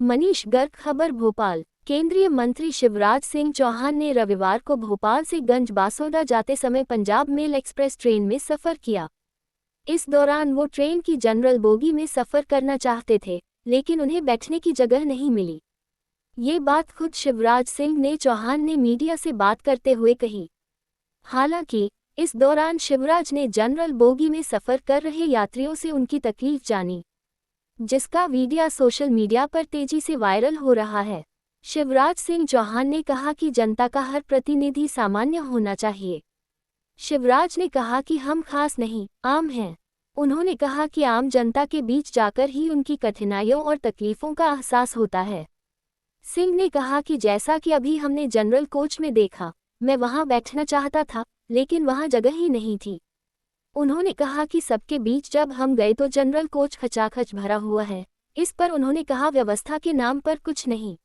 मनीष गर्ग, खबर भोपाल। केंद्रीय मंत्री शिवराज सिंह चौहान ने रविवार को भोपाल से गंज बासोदा जाते समय पंजाब मेल एक्सप्रेस ट्रेन में सफर किया। इस दौरान वो ट्रेन की जनरल बोगी में सफर करना चाहते थे, लेकिन उन्हें बैठने की जगह नहीं मिली। ये बात खुद शिवराज सिंह ने चौहान ने मीडिया से बात करते हुए कही। हालांकि इस दौरान शिवराज ने जनरल बोगी में सफर कर रहे यात्रियों से उनकी तकलीफ जानी, जिसका वीडियो सोशल मीडिया पर तेजी से वायरल हो रहा है। शिवराज सिंह चौहान ने कहा कि जनता का हर प्रतिनिधि सामान्य होना चाहिए। शिवराज ने कहा कि हम खास नहीं, आम हैं। उन्होंने कहा कि आम जनता के बीच जाकर ही उनकी कठिनाइयों और तकलीफों का एहसास होता है। सिंह ने कहा कि जैसा कि अभी हमने जनरल कोच में देखा, मैं वहां बैठना चाहता था, लेकिन वहां जगह ही नहीं थी। उन्होंने कहा कि सबके बीच जब हम गए तो जनरल कोच खचाखच भरा हुआ है। इस पर उन्होंने कहा व्यवस्था के नाम पर कुछ नहीं।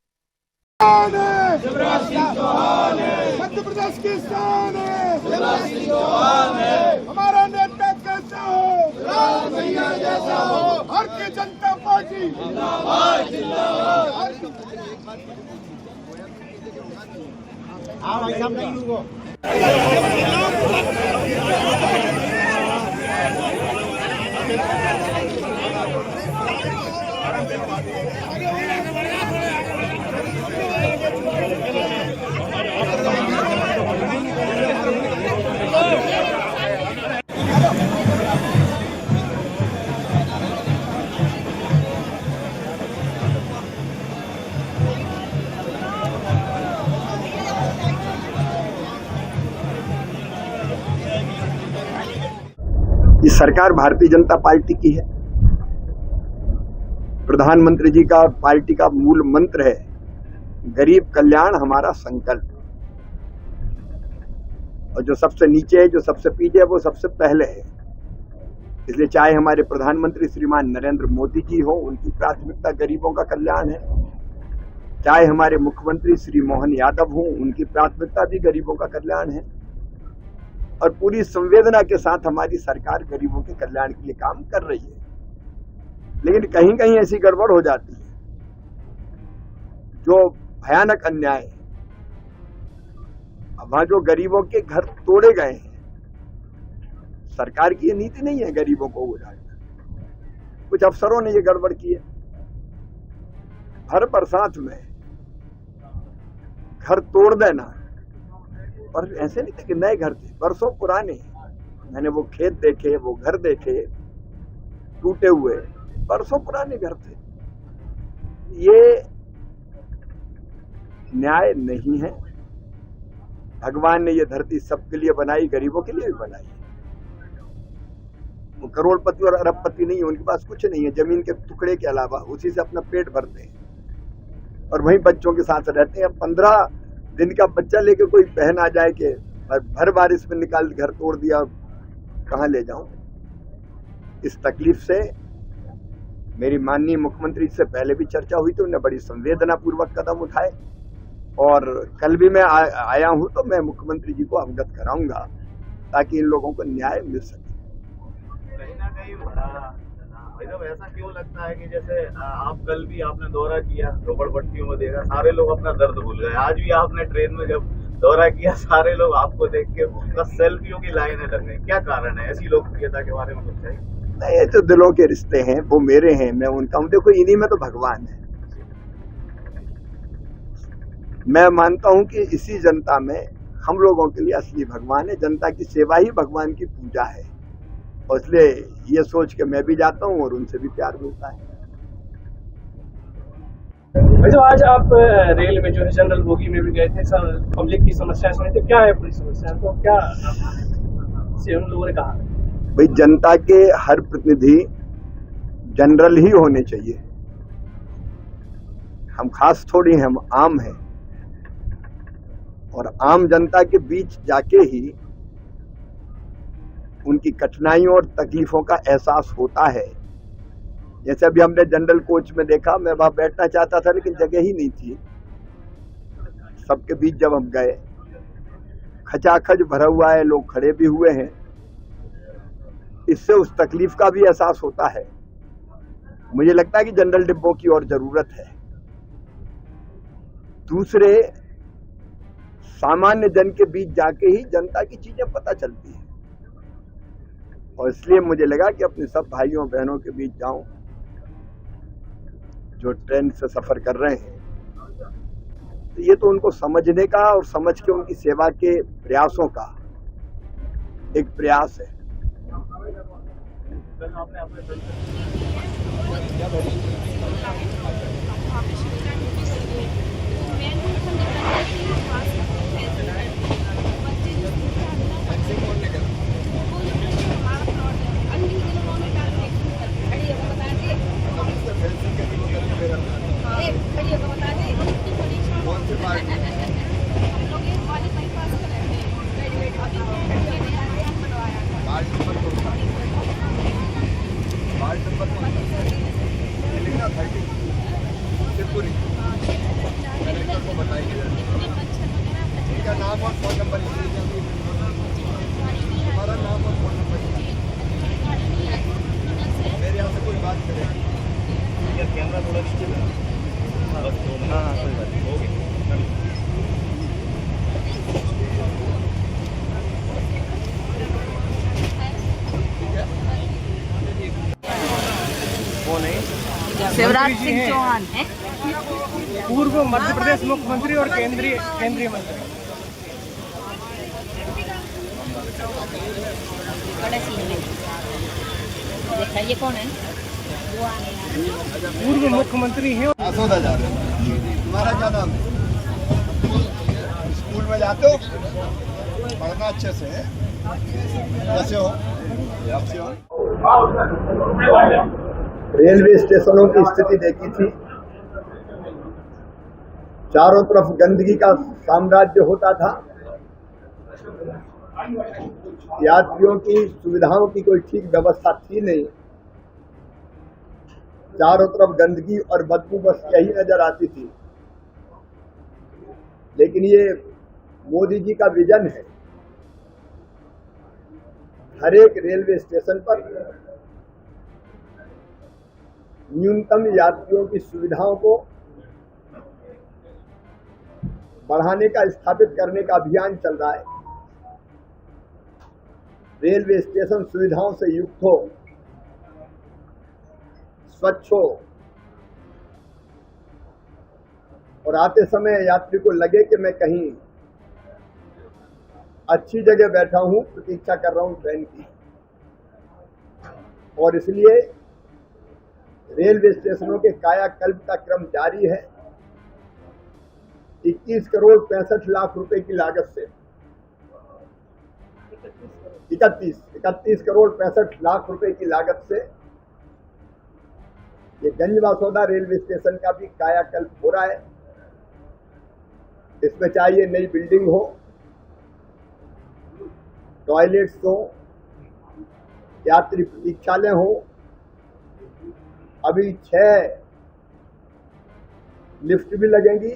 शिवराज सिंह चौहान है, मध्य प्रदेश की शान है। शिवराज सिंह चौहान है, हमारा नेता कैसा हो, शिवराज भैया जैसा हो। भारतीय जनता पार्टी जिंदाबाद जिंदाबाद। भाई साहब नहीं होगा। ये सरकार भारतीय जनता पार्टी की है। प्रधानमंत्री जी का पार्टी का मूल मंत्र है गरीब कल्याण हमारा संकल्प। और जो सबसे नीचे है, जो सबसे पीछे है, वो सबसे पहले है। इसलिए चाहे हमारे प्रधानमंत्री श्रीमान नरेंद्र मोदी जी हो, उनकी प्राथमिकता गरीबों का कल्याण है। चाहे हमारे मुख्यमंत्री श्री मोहन यादव हो, उनकी प्राथमिकता भी गरीबों का कल्याण है। और पूरी संवेदना के साथ हमारी सरकार गरीबों के कल्याण के लिए काम कर रही है। लेकिन कहीं कहीं ऐसी गड़बड़ हो जाती है जो भयानक अन्याय है। वहां जो गरीबों के घर तोड़े गए हैं, सरकार की ये नीति नहीं है गरीबों को उजाड़ना। कुछ अफसरों ने ये गड़बड़ की है। भर बरसात में घर तोड़ देना, और ऐसे नहीं थे कि नए घर थे, बरसों पुराने। मैंने वो खेत देखे, वो घर देखे, टूटे हुए बरसों पुराने घर थे। ये न्याय नहीं है। भगवान ने ये धरती सबके लिए बनाई, गरीबों के लिए भी बनाई। वो करोड़पति और अरबपति नहीं है, उनके पास कुछ नहीं है जमीन के टुकड़े के अलावा। उसी से अपना पेट भरते हैं और वहीं बच्चों के साथ रहते हैं। 15 दिन का बच्चा लेके कोई बहन आ जाए कि भर बारिश में निकाल घर तोड़ दिया, कहां ले जाऊं। इस तकलीफ से मेरी माननीय मुख्यमंत्री से पहले भी चर्चा हुई, तो उन्होंने बड़ी संवेदना पूर्वक कदम उठाए। और कल भी मैं आया हूं, तो मैं मुख्यमंत्री जी को अवगत कराऊंगा ताकि इन लोगों को न्याय मिल सके। कहीं ना कहीं ऐसा क्यों लगता है कि जैसे आप कल भी आपने दौरा किया, झोपड़पट्टियों में देखा, सारे लोग अपना दर्द भूल गए। आज भी आपने ट्रेन में जब दौरा किया, सारे लोग आपको देख के बस सेल्फियों की लाइनें लग गई। क्या कारण है? ऐसी लोकप्रियता के बारे में कुछ चाहिए? नहीं, ये तो दिलों के रिश्ते हैं, वो मेरे हैं, मैं उनका हूं। देखो, इन्हीं में तो भगवान है। मैं मानता हूं कि इसी जनता में हम लोगों के लिए असली भगवान है। जनता की सेवा ही भगवान की पूजा है। और इसलिए ये सोच के मैं भी जाता हूं और उनसे भी प्यार मिलता है। तो आज आप रेल में जो है जनरल बोगी में भी गए थे, सर पब्लिक की समस्या सुनी थी, क्या है पूरी समस्या? तो क्या से उन लोगों ने कहा? भाई, जनता के हर प्रतिनिधि जनरल ही होने चाहिए। हम खास थोड़ी हैं, हम आम हैं। और आम जनता के बीच जाके ही उनकी कठिनाइयों और तकलीफों का एहसास होता है। जैसे अभी हमने जनरल कोच में देखा, मैं वहां बैठना चाहता था लेकिन जगह ही नहीं थी। सबके बीच जब हम गए, खचाखच भरा हुआ है, लोग खड़े भी हुए हैं। इससे उस तकलीफ का भी एहसास होता है। मुझे लगता है कि जनरल डिब्बों की और जरूरत है। दूसरे सामान्य जन के बीच जाके ही जनता की चीजें पता चलती है। और इसलिए मुझे लगा कि अपने सब भाइयों बहनों के बीच जाऊं जो ट्रेन से सफर कर रहे हैं, तो ये तो उनको समझने का और समझ के उनकी सेवा के प्रयासों का एक प्रयास है। इनका नाम और फोन नंबर हमारा नाम और फोन नंबर मेरे यहाँ से कोई बात करें। कैमरा थोड़ा नीचे हाँ कोई बात नहीं होगी। शिवराज सिंह चौहान है पूर्व मध्य प्रदेश मुख्यमंत्री और केंद्रीय मंत्री। बड़े सीन में देखा ये कौन है? पूर्व मुख्यमंत्री हैं। 10,000। तुम्हारा क्या नाम है? स्कूल में जाते हो? पढ़ना अच्छे से है? कैसे हो? आपसे हो? रेलवे स्टेशनों की स्थिति देखी थी। चारों तरफ गंदगी का साम्राज्य होता था। यात्रियों की सुविधाओं की कोई ठीक व्यवस्था थी नहीं। चारों तरफ गंदगी और बदबू बस यही नजर आती थी। लेकिन ये मोदी जी का विजन है। हर एक रेलवे स्टेशन पर न्यूनतम यात्रियों की सुविधाओं को बढ़ाने का, स्थापित करने का अभियान चल रहा है। रेलवे स्टेशन सुविधाओं से युक्त हो, स्वच्छ हो और आते समय यात्री को लगे कि मैं कहीं अच्छी जगह बैठा हूं, प्रतीक्षा कर रहा हूं ट्रेन की। और इसलिए रेलवे स्टेशनों के कायाकल्प का क्रम जारी है। 21 करोड़ 65 लाख रुपए की लागत से 31 करोड़ 65 लाख रुपए की लागत से ये गंजबासौदा रेलवे स्टेशन का भी कायाकल्प हो रहा है। इसमें चाहिए नई बिल्डिंग हो, टॉयलेट्स हो, यात्री प्रतीक्षालय हो। अभी 6 लिफ्ट भी लगेंगी,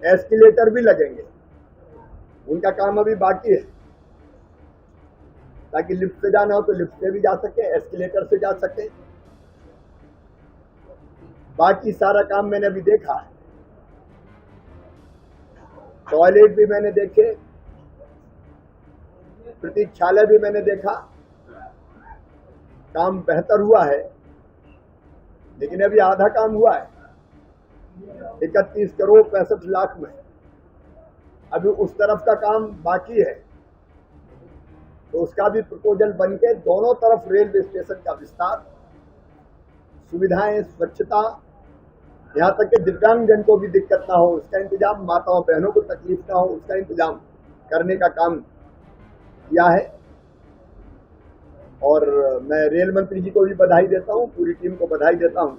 एस्केलेटर भी लगेंगे। उनका काम अभी बाकी है, ताकि लिफ्ट से जाना हो तो लिफ्ट से भी जा सके, एस्केलेटर से जा सके। बाकी सारा काम मैंने अभी देखा है। टॉयलेट भी मैंने देखे, प्रतीक्षालय भी मैंने देखा। काम बेहतर हुआ है, लेकिन अभी आधा काम हुआ है। 31 करोड़ 65 लाख में अभी उस तरफ का काम बाकी है। तो उसका भी प्रपोजल बनके दोनों तरफ रेलवे स्टेशन का विस्तार, सुविधाएं, स्वच्छता, यहाँ तक कि दिव्यांगजन को भी दिक्कत ना हो उसका इंतजाम, माताओं बहनों को तकलीफ ना हो उसका इंतजाम करने का काम किया है। और मैं रेल मंत्री जी को भी बधाई देता हूँ, पूरी टीम को बधाई देता हूँ।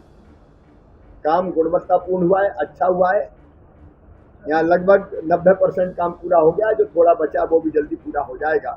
काम गुणवत्तापूर्ण हुआ है, अच्छा हुआ है। यहाँ लगभग 90% काम पूरा हो गया है। जो थोड़ा बचा वो भी जल्दी पूरा हो जाएगा।